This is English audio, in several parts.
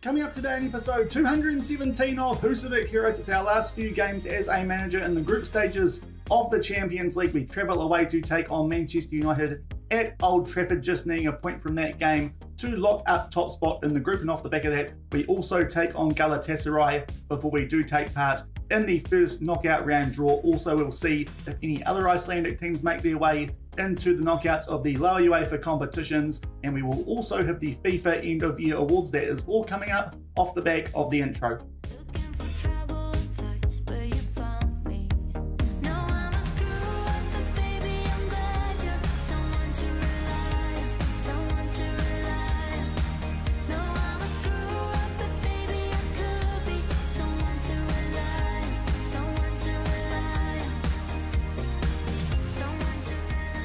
Coming up today in episode 217 of Husavik Heroes, it's our last few games as a manager in the group stages of the Champions League. We travel away to take on Manchester United at Old Trafford, just needing a point from that game to lock up top spot in the group. And off the back of that, we also take on Galatasaray before we do take part in the first knockout round draw. Also, we'll see if any other Icelandic teams make their way into the knockouts of the lower UEFA competitions, and we will also have the FIFA end of year awards. That is all coming up off the back of the intro.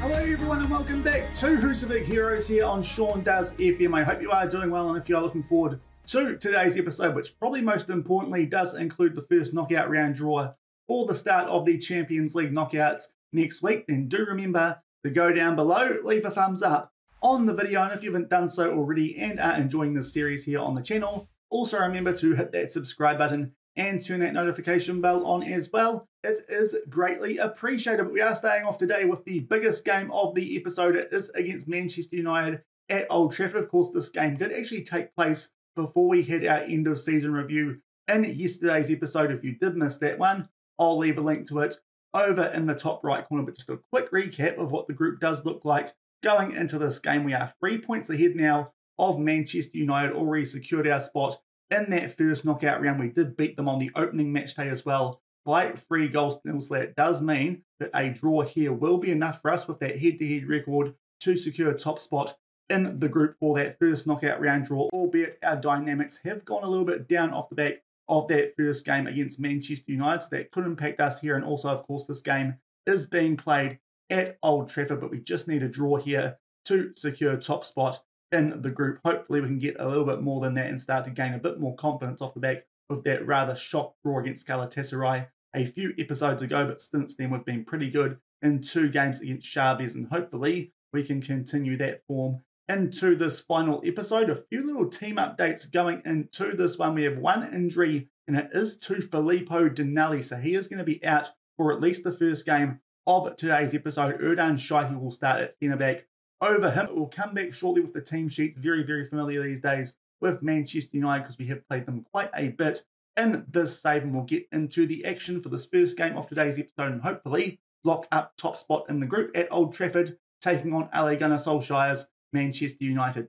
Hello everyone and welcome back to Husavik Heroes here on Shaun Does FM. I hope you are doing well, and if you are looking forward to today's episode, which probably most importantly does include the first knockout round draw for the start of the Champions League knockouts next week, then do remember to go down below, leave a thumbs up on the video, and if you haven't done so already and are enjoying this series here on the channel, also remember to hit that subscribe button and turn that notification bell on as well. It is greatly appreciated. But we are starting off today with the biggest game of the episode. It is against Manchester United at Old Trafford. Of course, this game did actually take place before we had our end of season review in yesterday's episode. If you did miss that one, I'll leave a link to it over in the top right corner. But just a quick recap of what the group does look like going into this game. We are 3 points ahead now of Manchester United, already secured our spot in that first knockout round. We did beat them on the opening match day as well by 3 goals to nil. So that does mean that a draw here will be enough for us with that head-to-head record to secure top spot in the group for that first knockout round draw, albeit our dynamics have gone a little bit down off the back of that first game against Manchester United. So that could impact us here. And also, of course, this game is being played at Old Trafford, but we just need a draw here to secure top spot in the group. Hopefully we can get a little bit more than that and start to gain a bit more confidence off the back of that rather shock draw against Galatasaray a few episodes ago. But since then we've been pretty good in 2 games against Sharbies, and hopefully we can continue that form into this final episode. A few little team updates going into this one. We have one injury, and it is to Filippo Dinelli, so he is going to be out for at least the first game of today's episode. Erdan Shaiti will start at centre back over him. It will come back shortly with the team sheets. Very, very familiar these days with Manchester United because we have played them quite a bit in this save, and we'll get into the action for this first game of today's episode and hopefully lock up top spot in the group at Old Trafford, taking on Ole Gunnar Solskjaer's Manchester United.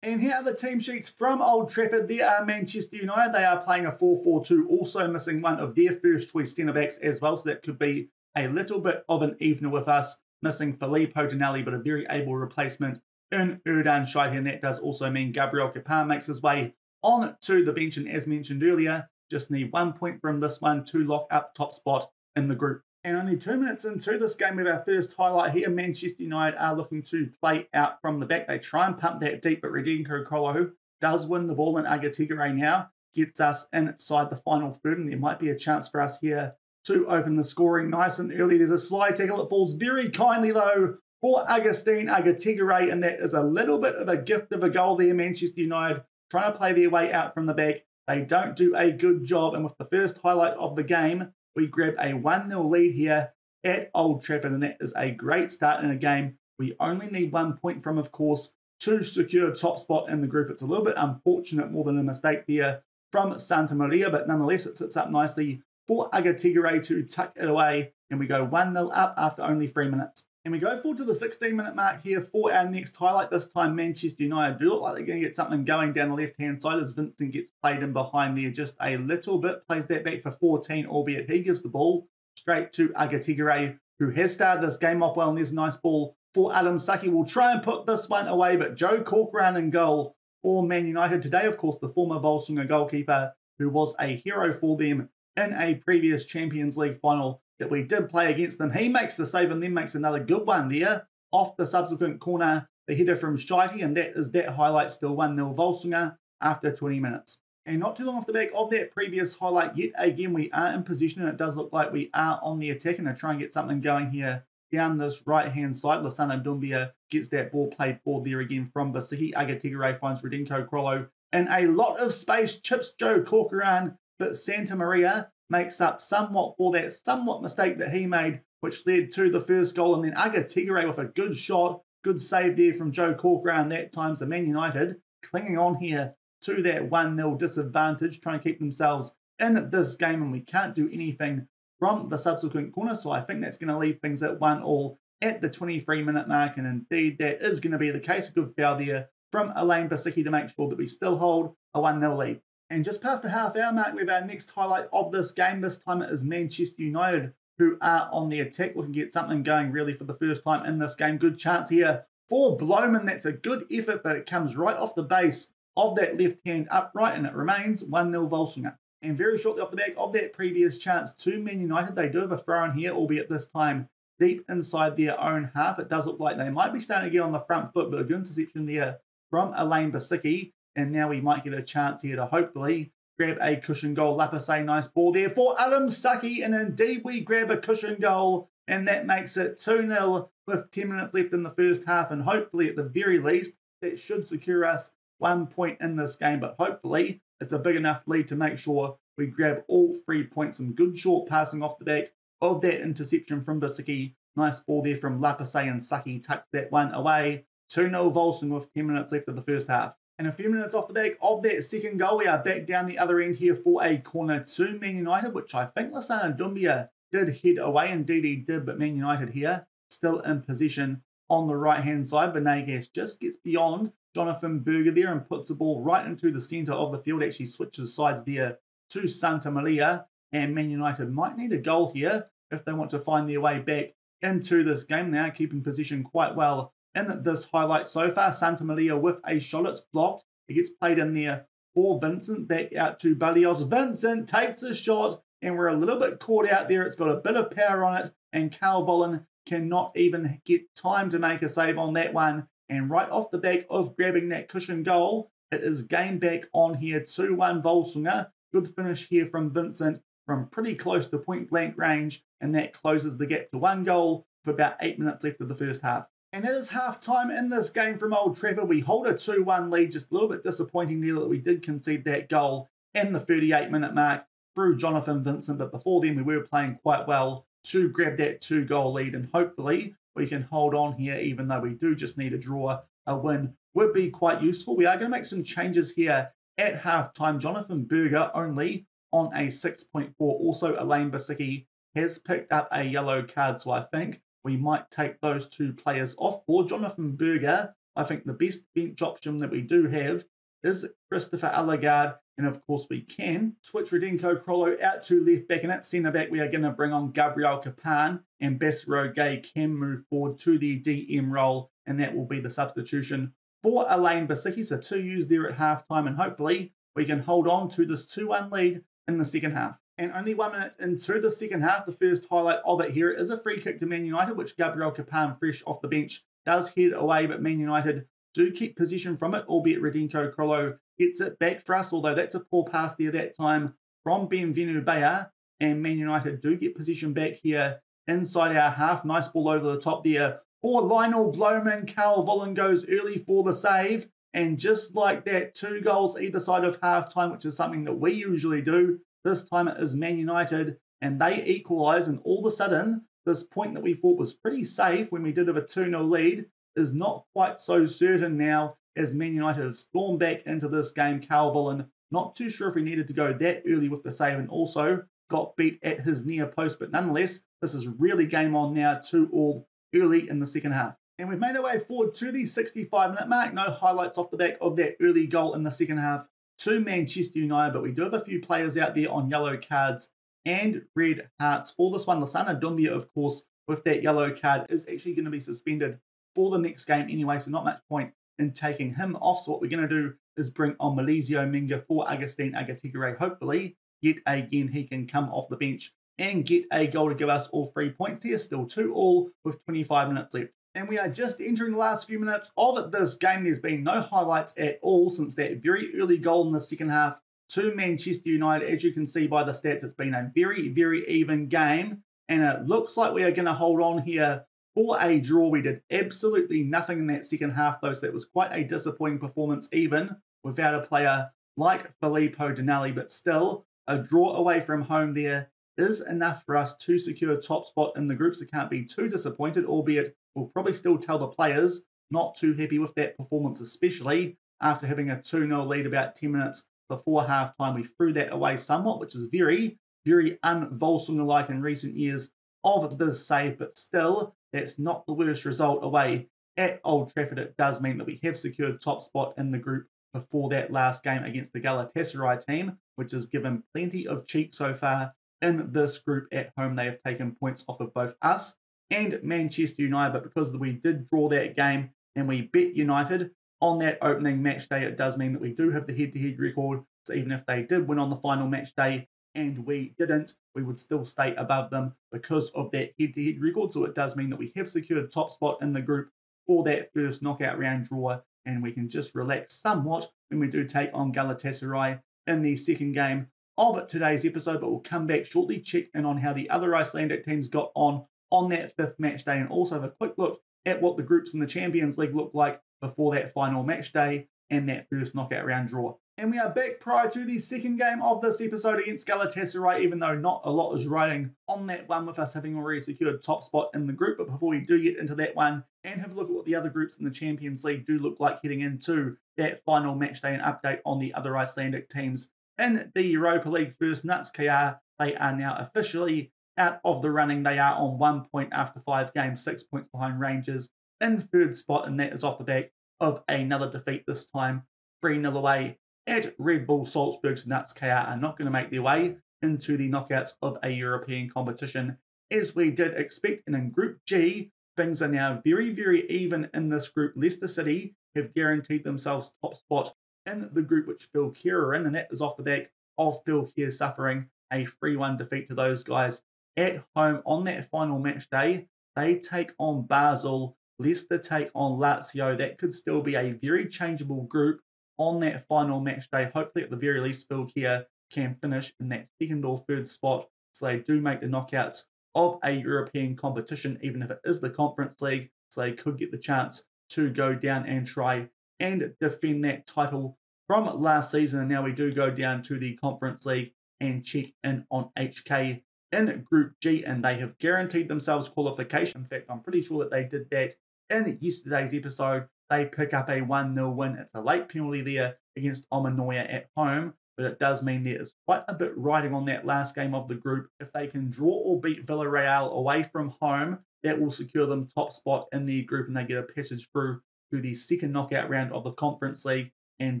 And here are the team sheets from Old Trafford. There are Manchester United. They are playing a 4-4-2, also missing one of their first choice centre-backs as well, so that could be a little bit of an evener with us missing Filippo Dinelli, but a very able replacement in Erdan Shaiti, and that does also mean Gabriel Kapar makes his way on to the bench, and as mentioned earlier, just need 1 point from this one to lock up top spot in the group. And only 2 minutes into this game, we have our first highlight here. Manchester United are looking to play out from the back. They try and pump that deep, but Redenko Kolo does win the ball, and Agatigere now gets us inside the final third, and there might be a chance for us here to open the scoring nice and early. There's a slide tackle. It falls very kindly, though, for Agustin Agatigere, and that is a little bit of a gift of a goal there. Manchester United trying to play their way out from the back. They don't do a good job, and with the first highlight of the game, we grab a 1-0 lead here at Old Trafford, and that is a great start in a game we only need 1 point from, of course, to secure top spot in the group. It's a little bit unfortunate, more than a mistake there from Santa Maria, but nonetheless it sits up nicely for Agatigere to tuck it away, and we go 1-0 up after only 3 minutes. And we go forward to the 16-minute mark here for our next highlight. This time Manchester United do look like they're going to get something going down the left-hand side as Vincent gets played in behind there just a little bit. Plays that back for 14, albeit he gives the ball straight to Agatigere, who has started this game off well, and there's a nice ball for Adam Saki. Will try and put this one away, but Joe Corcoran in goal for Man United today. Of course, the former Völsungur goalkeeper who was a hero for them in a previous Champions League final that we did play against them. He makes the save and then makes another good one there off the subsequent corner, the header from Shaiti, and that is that highlight, still 1-0 Völsungur after 20 minutes. And not too long off the back of that previous highlight, yet again we are in position, and it does look like we are on the attack and to try and get something going here down this right-hand side. Lassana Doumbia gets that ball played forward there again from Basiki. Agatigere finds Radinko Krolo in a lot of space, chips Joe Corcoran, but Santa Maria makes up somewhat for that somewhat mistake that he made, which led to the first goal. And then Agatigere with a good shot, good save there from Joe Corcoran that time. So Man United clinging on here to that 1-0 disadvantage, trying to keep themselves in this game, and we can't do anything from the subsequent corner. So I think that's going to leave things at 1-1 at the 23-minute mark, and indeed that is going to be the case. A good foul there from Elaine Basicki to make sure that we still hold a 1-0 lead. And just past the half-hour mark, we have our next highlight of this game. This time it is Manchester United who are on the attack, looking to get something going really for the first time in this game. Good chance here for Bloman. That's a good effort, but it comes right off the base of that left hand upright, and it remains 1-0 Völsungur. And very shortly off the back of that previous chance to Man United, they do have a throw in here, albeit this time deep inside their own half. It does look like they might be starting to get on the front foot, but a good interception there from Elaine Basicki. And now we might get a chance here to hopefully grab a cushion goal. Lapase, nice ball there for Alam Saki. And indeed, we grab a cushion goal. And that makes it 2-0 with 10 minutes left in the first half. And hopefully, at the very least, that should secure us 1 point in this game. But hopefully, it's a big enough lead to make sure we grab all 3 points. Some good short passing off the back of that interception from Basicki. Nice ball there from Lapase, and Saki tucks that one away. 2-0 Völsungur with 10 minutes left of the first half. And a few minutes off the back of that second goal, we are back down the other end here for a corner to Man United, which I think Lassana Doumbia did head away. Indeed he did, but Man United here still in possession on the right-hand side. Benegas just gets beyond Jonathan Berger there and puts the ball right into the centre of the field. Actually switches sides there to Santa Maria. And Man United might need a goal here if they want to find their way back into this game. Now keeping position quite well in this highlight so far. Santa Maria with a shot. It's blocked. It gets played in there for Vincent. Back out to Balios. Vincent takes a shot, and we're a little bit caught out there. It's got a bit of power on it, and Carl Vollen cannot even get time to make a save on that one. And right off the back of grabbing that cushion goal, it is game back on here. 2-1 Völsungur. Good finish here from Vincent from pretty close to point blank range, and that closes the gap to 1 goal for about 8 minutes left of the first half. And it is half-time in this game from Old Trafford. We hold a 2-1 lead. Just a little bit disappointing there that we did concede that goal in the 38-minute mark through Jonathan Vincent. But before then, we were playing quite well to grab that 2-goal lead. And hopefully, we can hold on here, even though we do just need a draw. A win would be quite useful. We are going to make some changes here at half-time. Jonathan Berger only on a 6.4. Also, Elaine Basicki has picked up a yellow card, so I think we might take those 2 players off. For Jonathan Berger, I think the best bench option that we do have is Christopher Allegard. And of course, we can switch Radinko Krolo out to left back. And at centre back, we are going to bring on Gabriel Kapan, and Bassero Gay can move forward to the DM role. And that will be the substitution for Elaine Basicki. So 2 U's there at halftime. And hopefully, we can hold on to this 2-1 lead in the second half. And only 1 minute into the second half, the first highlight of it here is a free kick to Man United, which Gabriel Kapan, fresh off the bench, does head away, but Man United do keep possession from it, albeit Radinko Krolo gets it back for us, although that's a poor pass there that time from Benvenu Baya, and Man United do get possession back here inside our half. Nice ball over the top there for Lionel Bloman. Carl Vollen goes early for the save, and just like that, 2 goals either side of half-time, which is something that we usually do. This time it is Man United, and they equalise, and all of a sudden, this point that we thought was pretty safe when we did have a 2-0 lead is not quite so certain now, as Man United have stormed back into this game. Carl Vollen, not too sure if he needed to go that early with the save, and also got beat at his near post, but nonetheless, this is really game on now, 2-2 early in the second half. And we've made our way forward to the 65-minute mark. No highlights off the back of that early goal in the second half to Manchester United, but we do have a few players out there on yellow cards and red hearts for this one. Lassana Doumbia, of course, with that yellow card, is actually going to be suspended for the next game anyway, so not much point in taking him off. So what we're going to do is bring on Malizio Minga for Agustin Agatigere. Hopefully, yet again, he can come off the bench and get a goal to give us all 3 points here. Still 2-2 with 25 minutes left. And we are just entering the last few minutes of this game. There's been no highlights at all since that very early goal in the second half to Manchester United. As you can see by the stats, it's been a very, very even game. And it looks like we are going to hold on here for a draw. We did absolutely nothing in that second half, though, so that was quite a disappointing performance, even without a player like Filippo Dinelli, but still, a draw away from home there is enough for us to secure top spot in the group, so can't be too disappointed, albeit we'll probably still tell the players not too happy with that performance, especially after having a 2-0 lead about 10 minutes before half-time. We threw that away somewhat, which is very, very un-Völsungur-like in recent years of this save, but still, that's not the worst result away at Old Trafford. It does mean that we have secured top spot in the group before that last game against the Galatasaray team, which has given plenty of cheek so far in this group at home. They have taken points off of both us and Manchester United, but because we did draw that game and we bet United on that opening match day, it does mean that we do have the head-to-head record. So even if they did win on the final match day and we didn't, we would still stay above them because of that head-to-head record. So it does mean that we have secured top spot in the group for that first knockout round draw, and we can just relax somewhat when we do take on Galatasaray in the second game of today's episode. But we'll come back shortly, check in on how the other Icelandic teams got on that fifth match day, and also have a quick look at what the groups in the Champions League look like before that final match day and that first knockout round draw. And we are back prior to the second game of this episode against Galatasaray, even though not a lot is riding on that one with us having already secured top spot in the group. But before we do get into that one and have a look at what the other groups in the Champions League do look like heading into that final match day, and update on the other Icelandic teams in the Europa League. First, Nutskar, they are now officially out of the running. They are on 1 point after 5 games, 6 points behind Rangers in third spot, and that is off the back of another defeat, this time 3-0 away at Red Bull Salzburg's. Nutskar are not going to make their way into the knockouts of a European competition, as we did expect. And in Group G, things are now very, very even in this group. Leicester City have guaranteed themselves top spot in the group which Phil Kerr are in, and that is off the back of Phil Kerr suffering a 3-1 defeat to those guys at home on that final match day. They take on Basel, Leicester take on Lazio. That could still be a very changeable group on that final match day. Hopefully, at the very least, Phil Kerr can finish in that second or third spot, so they do make the knockouts of a European competition, even if it is the Conference League, so they could get the chance to go down and try and defend that title from last season. And now we do go down to the Conference League and check in on HK in Group G, and they have guaranteed themselves qualification. In fact, I'm pretty sure that they did that in yesterday's episode. They pick up a 1-0 win. It's a late penalty there against Omanoia at home, but it does mean there is quite a bit riding on that last game of the group. If they can draw or beat Villarreal away from home, that will secure them top spot in the group, and they get a passage through to the second knockout round of the Conference League and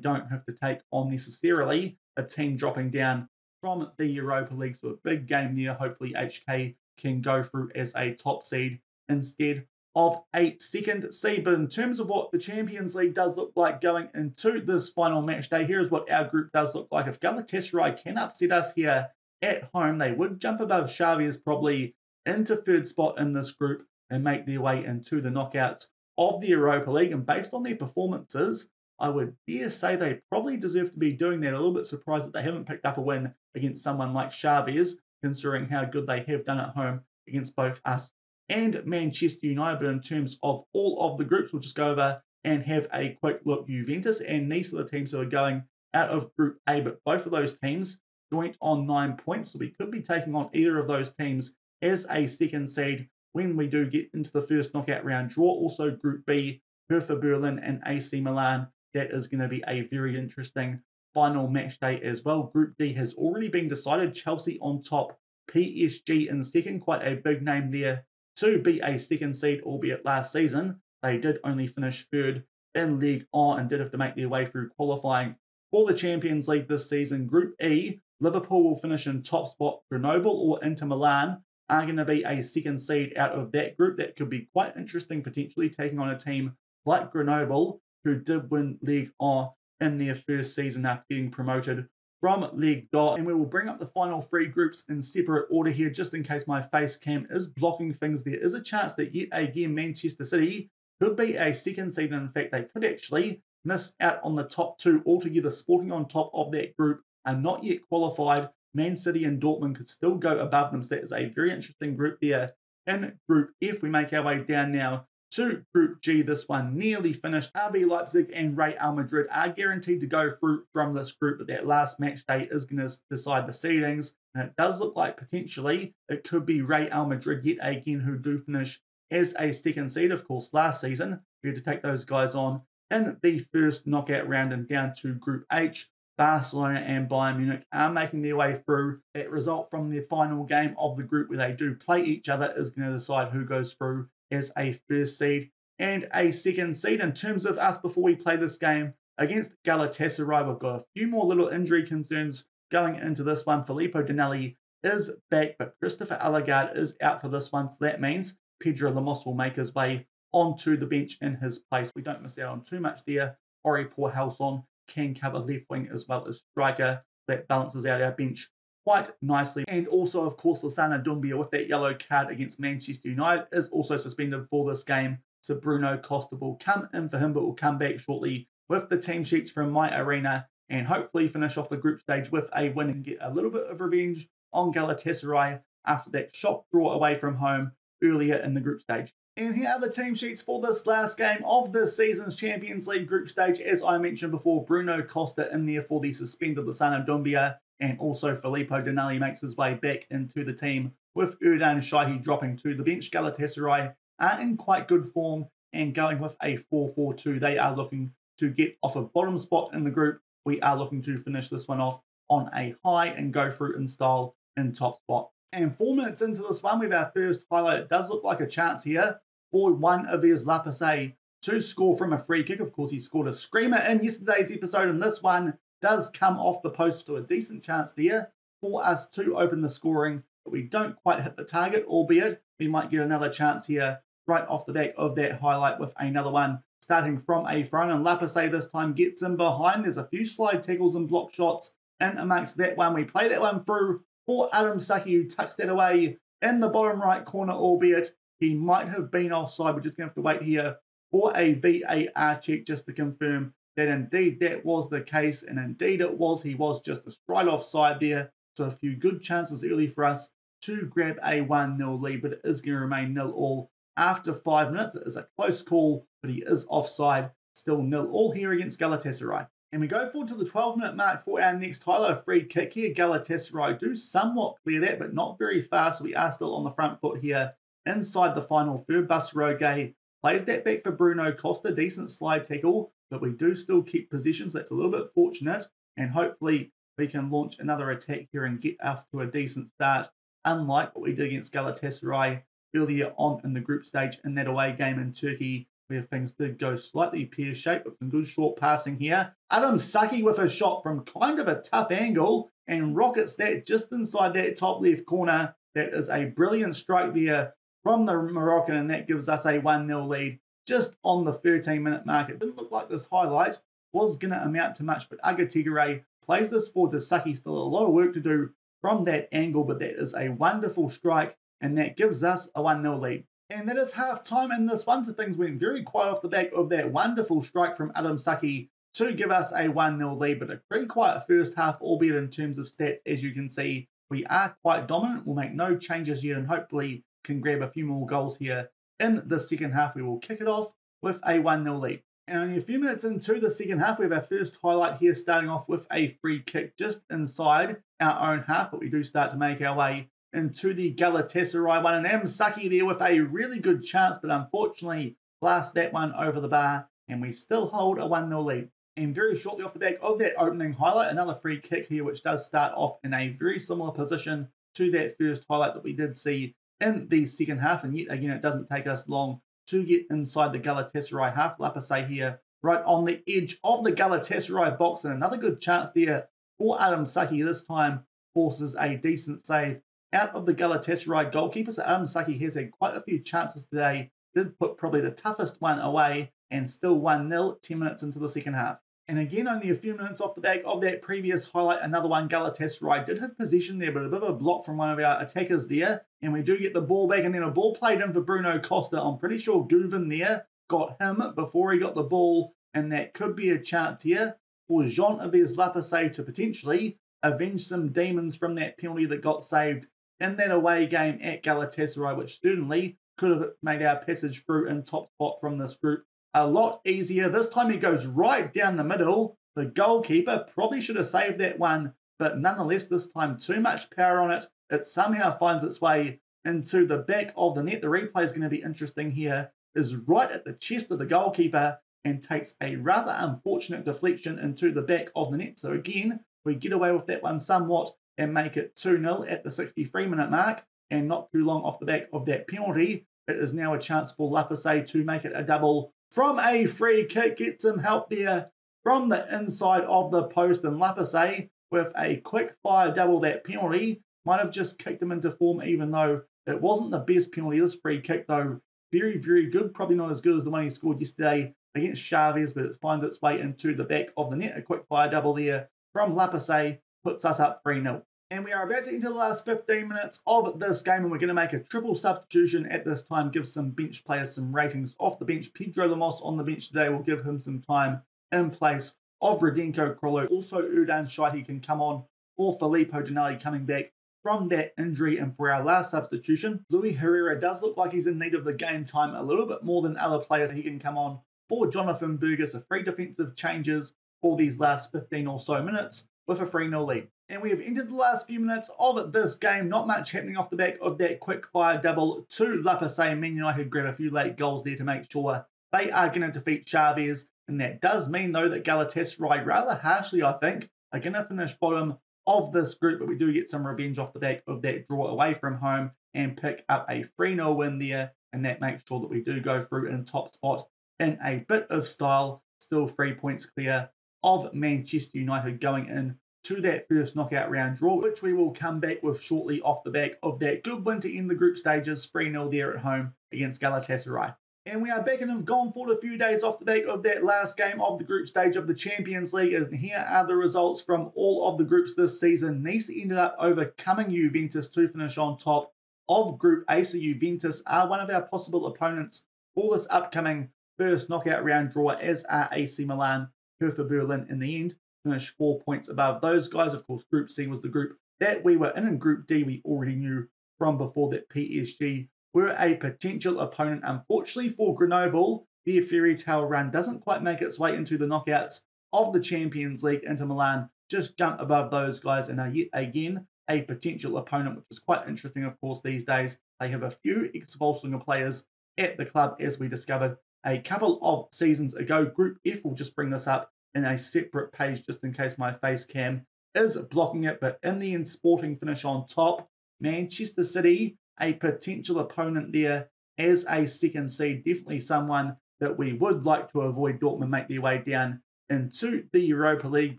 don't have to take on necessarily a team dropping down from the Europa League. So a big game there. Hopefully HK can go through as a top seed instead of a second seed. But in terms of what the Champions League does look like going into this final match day, here's what our group does look like. If Galatasaray can upset us here at home, they would jump above Xavi's probably into third spot in this group and make their way into the knockouts of the Europa League. And based on their performances, I would dare say they probably deserve to be doing that. A little bit surprised that they haven't picked up a win against someone like Xavi's, considering how good they have done at home against both us and Manchester United. But in terms of all of the groups, we'll just go over and have a quick look. Juventus and Nice are the teams who are going out of Group A, but both of those teams joint on 9 points, so we could be taking on either of those teams as a second seed when we do get into the first knockout round draw. Also Group B, Hertha Berlin and AC Milan. That is going to be a very interesting final match day as well. Group D has already been decided. Chelsea on top, PSG in second. Quite a big name there to be a second seed, albeit last season they did only finish third in Ligue 1 and did have to make their way through qualifying for the Champions League this season. Group E, Liverpool will finish in top spot. Grenoble or Inter Milan are going to be a second seed out of that group. That could be quite interesting, potentially taking on a team like Grenoble, who did win Ligue 1 in their first season after getting promoted from Ligue 2. And we will bring up the final 3 groups in separate order here, just in case my face cam is blocking things. There is a chance that yet again Manchester City could be a second seed, and in fact they could actually miss out on the top 2 altogether. Sporting on top of that group are not yet qualified. Man City and Dortmund could still go above them, so that is a very interesting group there in Group F, we make our way down now to Group G. This one nearly finished. RB Leipzig and Real Madrid are guaranteed to go through from this group, but that last match day is going to decide the seedings. And it does look like potentially it could be Real Madrid yet again who do finish as a second seed. Of course, last season we had to take those guys on in the first knockout round, and down to Group H. Barcelona and Bayern Munich are making their way through. That result from the final game of the group where they do play each other is going to decide who goes through as a first seed and a second seed. In terms of us, before we play this game against Galatasaray, we've got a few more little injury concerns going into this one. Filippo Dinelli is back, but Christopher Allegard is out for this one, so that means Pedro Lemos will make his way onto the bench in his place. We don't miss out on too much there. Ori Porhalson can cover left wing as well as striker. That balances out our bench quite nicely. And also, of course, Lassana Doumbia with that yellow card against Manchester United is also suspended for this game. So Bruno Costa will come in for him, but will come back shortly with the team sheets from My Arena and hopefully finish off the group stage with a win and get a little bit of revenge on Galatasaray after that shock draw away from home earlier in the group stage. And here are the team sheets for this last game of this season's Champions League group stage. As I mentioned before, Bruno Costa in there for the suspended Lassana Doumbia, and also Filippo Dinelli makes his way back into the team with Erdan Shahi dropping to the bench. Galatasaray are in quite good form and going with a 4-4-2. They are looking to get off a bottom spot in the group. We are looking to finish this one off on a high and go through in style in top spot. And 4 minutes into this one, we have our first highlight. It does look like a chance here for one of his Lapase to score from a free kick. Of course, he scored a screamer in yesterday's episode, and this one does come off the post to a decent chance there for us to open the scoring. But we don't quite hit the target, albeit we might get another chance here right off the back of that highlight with another one starting from a throw. And Lapase this time gets in behind. There's a few slide tackles and block shots in amongst that one. We play that one through for Adam Saki, who tucks that away in the bottom right corner, albeit he might have been offside. We're just going to have to wait here for a VAR check just to confirm that indeed that was the case. And indeed it was. He was just a straight offside there. So a few good chances early for us to grab a 1-0 lead, but it is going to remain 0-0 after 5 minutes. It is a close call, but he is offside. Still 0-0 here against Galatasaray. And we go forward to the 12-minute mark for our next highlight. A free kick here. Galatasaray do somewhat clear that, but not very fast. So we are still on the front foot here inside the final third. Basroge plays that back for Bruno Costa. Decent slide tackle, but we do still keep possessions. That's a little bit fortunate, and hopefully we can launch another attack here and get off to a decent start, unlike what we did against Galatasaray earlier on in the group stage in that away game in Turkey, where things did go slightly pear-shaped with some good short passing here. Adam Saki with a shot from kind of a tough angle and rockets that just inside that top left corner. That is a brilliant strike there from the Moroccan, and that gives us a 1-0 lead just on the 13-minute mark. It didn't look like this highlight was going to amount to much, but Agatigere plays this forward to Saki. Still a lot of work to do from that angle, but that is a wonderful strike, and that gives us a 1-0 lead. And that is half-time in this one, so things went very quiet off the back of that wonderful strike from Adam Saki to give us a 1-0 lead, but a pretty quiet first half, albeit in terms of stats. As you can see, we are quite dominant. We'll make no changes yet, and hopefully can grab a few more goals here in the second half. We will kick it off with a 1-0 lead. And only a few minutes into the second half, we have our first highlight here, starting off with a free kick just inside our own half, but we do start to make our way into the Galatasaray one. And Msaki there with a really good chance, but unfortunately blasts that one over the bar, and we still hold a 1-0 lead. And very shortly off the back of that opening highlight, another free kick here, which does start off in a very similar position to that first highlight that we did see in the second half. And yet again, it doesn't take us long to get inside the Galatasaray half. Lapase here right on the edge of the Galatasaray box, and another good chance there for Adam Saki. This time forces a decent save out of the Galatasaray goalkeeper. So Adam Saki has had quite a few chances today. Did put probably the toughest one away, and still 1-0 10 minutes into the second half. And again, only a few minutes off the back of that previous highlight, another one. Galatasaray did have possession there, but a bit of a block from one of our attackers there. And we do get the ball back, and then a ball played in for Bruno Costa. I'm pretty sure Guven there got him before he got the ball, and that could be a chance here for Jean Yves Lapase to potentially avenge some demons from that penalty that got saved in that away game at Galatasaray, which certainly could have made our passage through in top spot from this group a lot easier. This time he goes right down the middle. The goalkeeper probably should have saved that one, but nonetheless, this time too much power on it. It somehow finds its way into the back of the net. The replay is going to be interesting here. Is right at the chest of the goalkeeper and takes a rather unfortunate deflection into the back of the net. So again, we get away with that one somewhat and make it 2-0 at the 63-minute mark. And not too long off the back of that penalty, it is now a chance for Lapasay to make it a double from a free kick. Gets some help there from the inside of the post, and Lapasay with a quick fire double. That penalty might have just kicked him into form, even though it wasn't the best penalty. This free kick, though, very, very good. Probably not as good as the one he scored yesterday against Chavez, but it finds its way into the back of the net. A quick fire double there from Lapasay puts us up 3-0. And we are about to enter the last 15 minutes of this game, and we're going to make a triple substitution at this time, give some bench players some ratings off the bench. Pedro Lemos on the bench today will give him some time in place of Radenko Krolo. Also, Udan Shaiti can come on for Filippo Dinelli coming back from that injury. And for our last substitution, Luis Herrera does look like he's in need of the game time a little bit more than other players. He can come on for Jonathan Burgess. A 3 defensive changes for these last 15 or so minutes with a 3-0 lead. And we have entered the last few minutes of this game. Not much happening off the back of that quick fire double to Lapasay. Man United grab a few late goals there to make sure they are going to defeat Chavez. And that does mean, though, that Galatasaray, rather harshly, I think, are going to finish bottom of this group. But we do get some revenge off the back of that draw away from home and pick up a 3-0 win there. And that makes sure that we do go through in top spot in a bit of style. Still 3 points clear of Manchester United going in to that first knockout round draw, which we will come back with shortly off the back of that good win to end the group stages, 3-0 there at home against Galatasaray. And we are back and have gone for a few days off the back of that last game of the group stage of the Champions League. And here are the results from all of the groups this season. Nice ended up overcoming Juventus to finish on top of Group A. So Juventus are one of our possible opponents for this upcoming first knockout round draw, as are AC Milan, Hertha Berlin in the end. Finished 4 points above those guys. Of course, Group C was the group that we were in. And Group D, we already knew from before that PSG were a potential opponent. Unfortunately for Grenoble, their fairy tale run doesn't quite make its way into the knockouts of the Champions League. Inter Milan just jump above those guys and are yet again a potential opponent, which is quite interesting, of course, these days. They have a few ex-Völsunga players at the club, as we discovered a couple of seasons ago. Group F, will just bring this up in a separate page just in case my face cam is blocking it. But in the end, Sporting finish on top. Manchester City, a potential opponent there as a second seed. Definitely someone that we would like to avoid. Dortmund make their way down into the Europa League.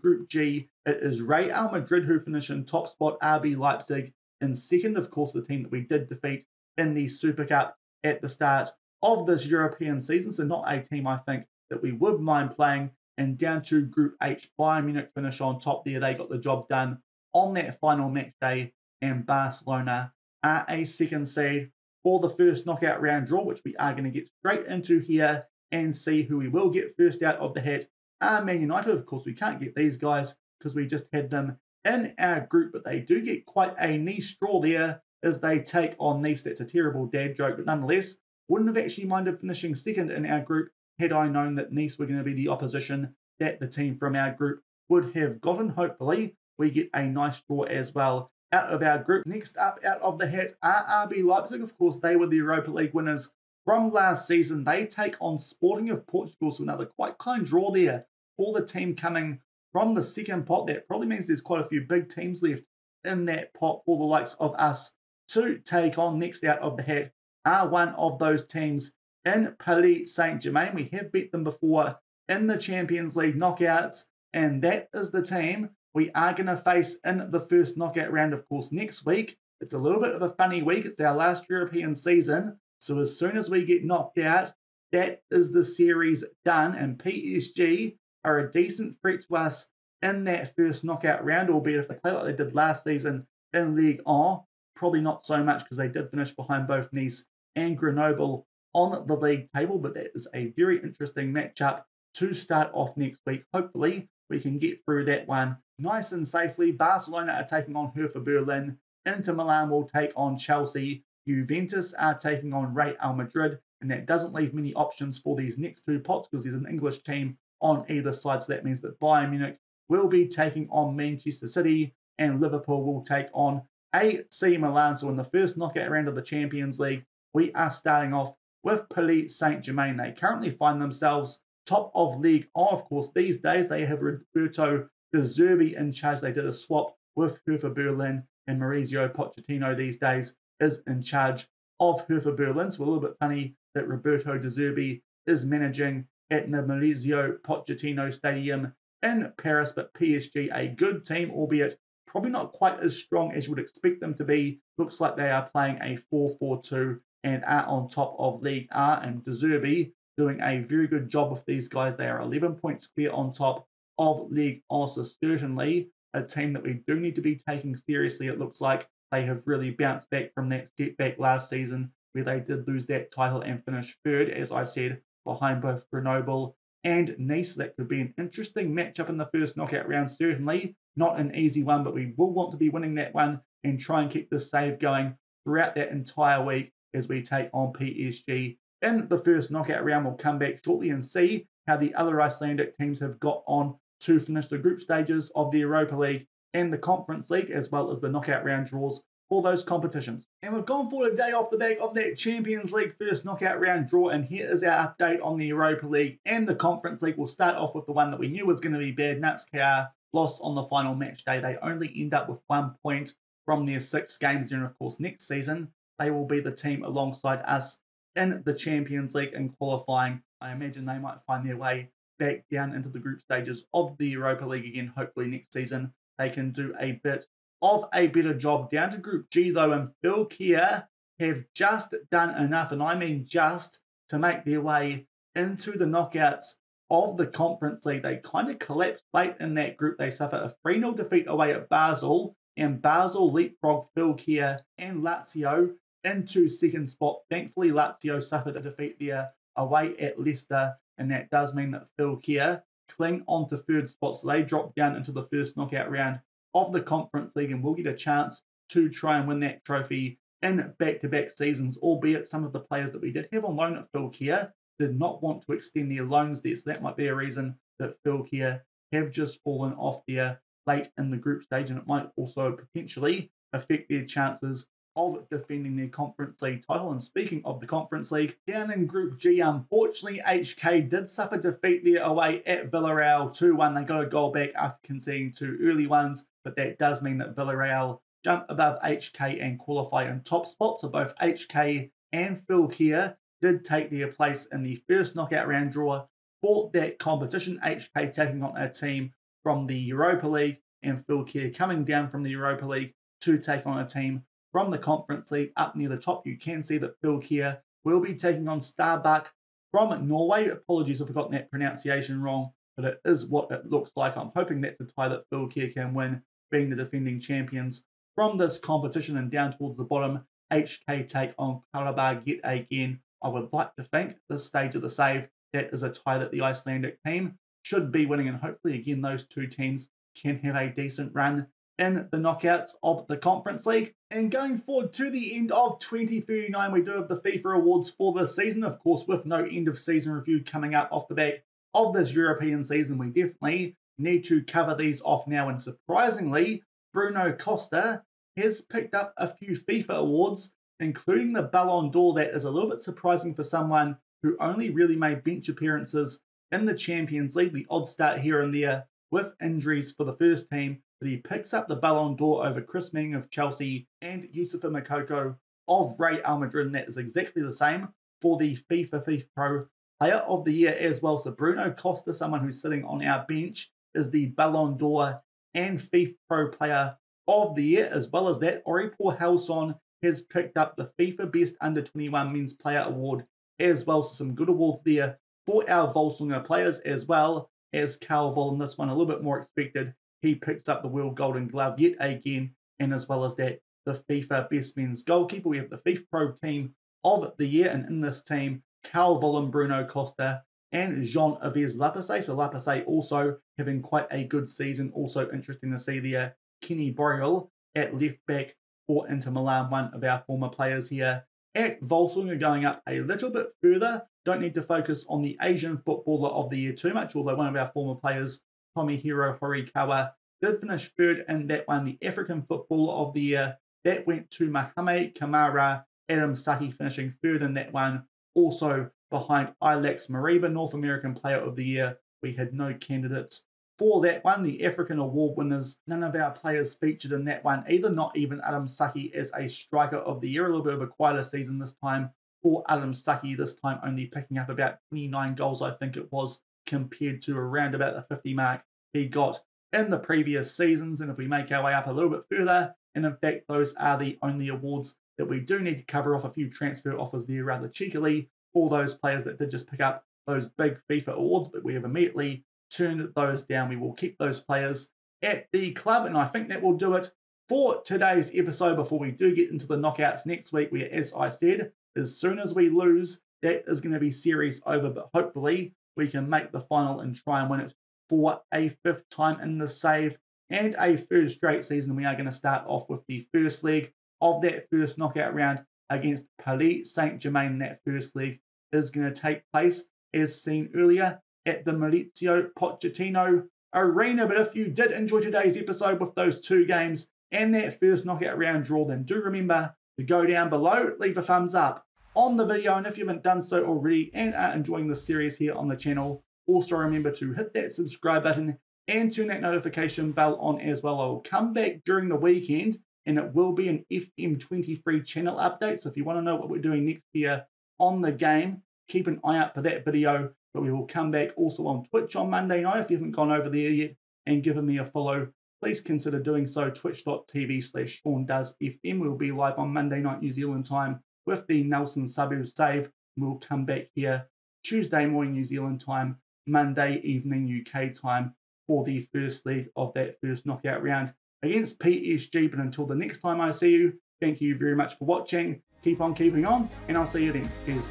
Group G, it is Real Madrid who finish in top spot. RB Leipzig in second. Of course, the team that we did defeat in the Super Cup at the start of this European season. So not a team I think that we would mind playing. And down to Group H, Bayern Munich finish on top there. They got the job done on that final match day. And Barcelona are a second seed for the first knockout round draw, which we are going to get straight into here and see who we will get first out of the hat. Man United, of course, we can't get these guys because we just had them in our group, but they do get quite a nice draw there as they take on Nice. That's a terrible dad joke, but nonetheless, wouldn't have actually minded finishing second in our group had I known that Nice were going to be the opposition that the team from our group would have gotten. Hopefully, we get a nice draw as well out of our group. Next up out of the hat are RB Leipzig. Of course, they were the Europa League winners from last season. They take on Sporting of Portugal, so another quite kind draw there for the team coming from the second pot. That probably means there's quite a few big teams left in that pot for the likes of us to take on. Next out of the hat are one of those teams in Paris Saint-Germain. We have beat them before in the Champions League knockouts, and that is the team we are going to face in the first knockout round, of course, next week. It's a little bit of a funny week. It's our last European season, so as soon as we get knocked out, that is the series done, and PSG are a decent threat to us in that first knockout round, albeit if they play like they did last season in Ligue 1, probably not so much because they did finish behind both Nice and Grenoble on the league table, but that is a very interesting matchup to start off next week. Hopefully, we can get through that one nice and safely. Barcelona are taking on Hertha Berlin Inter Milan will take on Chelsea. Juventus are taking on Real Madrid, and that doesn't leave many options for these next two pots because there's an English team on either side. So that means that Bayern Munich will be taking on Manchester City, and Liverpool will take on AC Milan. So in the first knockout round of the Champions League, we are starting off with Paris Saint-Germain. They currently find themselves top of League A. Of course, these days they have Roberto De Zerbi in charge. They did a swap with Hertha Berlin, and Maurizio Pochettino these days is in charge of Hertha Berlin. So a little bit funny that Roberto De Zerbi is managing at the Maurizio Pochettino Stadium in Paris, but PSG, a good team, albeit probably not quite as strong as you would expect them to be. Looks like they are playing a 4-4-2 and are on top of League A, and De Zerbi doing a very good job with these guys. They are 11 points clear on top of League A, so certainly a team that we do need to be taking seriously. It looks like they have really bounced back from that setback last season where they did lose that title and finish third, as I said, behind both Grenoble and Nice. That could be an interesting matchup in the first knockout round, certainly. Not an easy one, but we will want to be winning that one and try and keep this save going throughout that entire week as we take on PSG. In the first knockout round, we'll come back shortly and see how the other Icelandic teams have got on to finish the group stages of the Europa League and the Conference League, as well as the knockout round draws for those competitions. And we've gone for a day off the back of that Champions League first knockout round draw, and here is our update on the Europa League and the Conference League. We'll start off with the one that we knew was going to be bad, Nuts KR, lost on the final match day. They only end up with 1 point from their 6 games, and of course next season they will be the team alongside us in the Champions League and qualifying. I imagine they might find their way back down into the group stages of the Europa League again. Hopefully next season they can do a bit of a better job. Down to Group G though, and Phil Kier have just done enough, and I mean just, to make their way into the knockouts of the Conference League. They kind of collapsed late in that group. They suffered a 3-0 defeat away at Basel, and Basel leapfrogged Phil Kier and Lazio into second spot. Thankfully, Lazio suffered a defeat there away at Leicester, and that does mean that Phil Kier cling on to third spot. So they drop down into the first knockout round of the Conference League and will get a chance to try and win that trophy in back-to-back seasons, albeit some of the players that we did have on loan at Phil Kier did not want to extend their loans there. So that might be a reason that Phil Kier have just fallen off there late in the group stage, and it might also potentially affect their chances of defending their Conference League title. And speaking of the Conference League, down in Group G, unfortunately, HK did suffer defeat there away at Villarreal 2-1. They got a goal back after conceding 2 early ones, but that does mean that Villarreal jump above HK and qualify in top spot. So both HK and Phil Kier did take their place in the first knockout round draw for that competition. HK taking on a team from the Europa League, and Phil Kier coming down from the Europa League to take on a team from the Conference League. Up near the top, you can see that Phil Kier will be taking on Starbakk from Norway. Apologies if I got that pronunciation wrong, but it is what it looks like. I'm hoping that's a tie that Phil Kier can win, being the defending champions from this competition. And down towards the bottom, HK take on Karabakh yet again. I would like to think this stage of the save, that is a tie that the Icelandic team should be winning, and hopefully again those two teams can have a decent run in the knockouts of the Conference League. And going forward to the end of 2039, we do have the FIFA Awards for this season, of course, with no end of season review coming up off the back of this European season. We definitely need to cover these off now, and surprisingly, Bruno Costa has picked up a few FIFA awards, including the Ballon d'Or. That is a little bit surprising for someone who only really made bench appearances in the Champions League. The odd start here and there with injuries for the first team, but he picks up the Ballon d'Or over Chris Smalling of Chelsea and Youssoufa Moukoko of Real Madrid, and that is exactly the same for the FIFA Pro Player of the Year as well. So Bruno Costa, someone who's sitting on our bench, is the Ballon d'Or and FIFA Pro Player of the Year. As well as that, Oripor Halson has picked up the FIFA Best Under-21 Men's Player Award as well. So some good awards there for our Völsungur players, as well as Carl Vol. This one a little bit more expected. He picks up the World Golden Glove yet again, and as well as that, the FIFA Best Men's Goalkeeper. We have the FIFA Pro Team of the Year, and in this team, Carl Vol and Bruno Costa and Jean-Yves Lapasse. So Lapasse also having quite a good season. Also interesting to see there, Kenny Boreal at left back for Inter Milan, one of our former players here at Völsungur, going up a little bit further. Don't need to focus on the Asian Footballer of the Year too much, although one of our former players, Tomohiro Horikawa, did finish third in that one. The African Footballer of the Year, that went to Mohamed Kamara Adam Saki, finishing third in that one. Also behind Alex Mariba, North American Player of the Year. We had no candidates for that one. The African Award winners, none of our players featured in that one either, not even Adam Saki as a Striker of the Year. A little bit of a quieter season this time for Adam Saki, this time only picking up about 29 goals, I think it was, compared to around about the 50 mark he got in the previous seasons. And if we make our way up a little bit further, and in fact those are the only awards that we do need to cover off, a few transfer offers there rather cheekily for those players that did just pick up those big FIFA awards, but we have immediately turned those down. We will keep those players at the club, and I think that will do it for today's episode before we do get into the knockouts next week, where, as I said, as soon as we lose, that is going to be series over, but hopefully we can make the final and try and win it for a 5th time in the save and a 3rd straight season. We are going to start off with the first leg of that first knockout round against Paris Saint-Germain. That first leg is going to take place, as seen earlier, at the Maurizio Pochettino Arena. But if you did enjoy today's episode with those 2 games and that first knockout round draw, then do remember to go down below, leave a thumbs up on the video, and if you haven't done so already and are enjoying this series here on the channel, also remember to hit that subscribe button and turn that notification bell on as well. I will come back during the weekend, and it will be an FM23 channel update. So if you want to know what we're doing next year on the game, keep an eye out for that video. But we will come back also on Twitch on Monday night. If you haven't gone over there yet and given me a follow, please consider doing so. Twitch.tv/ShaunDoesFM. We'll be live on Monday night New Zealand time with the Nelson Suburbs save. We'll come back here Tuesday morning New Zealand time, Monday evening UK time, for the first leg of that first knockout round against PSG. But until the next time I see you, thank you very much for watching. Keep on keeping on, and I'll see you then. Cheers.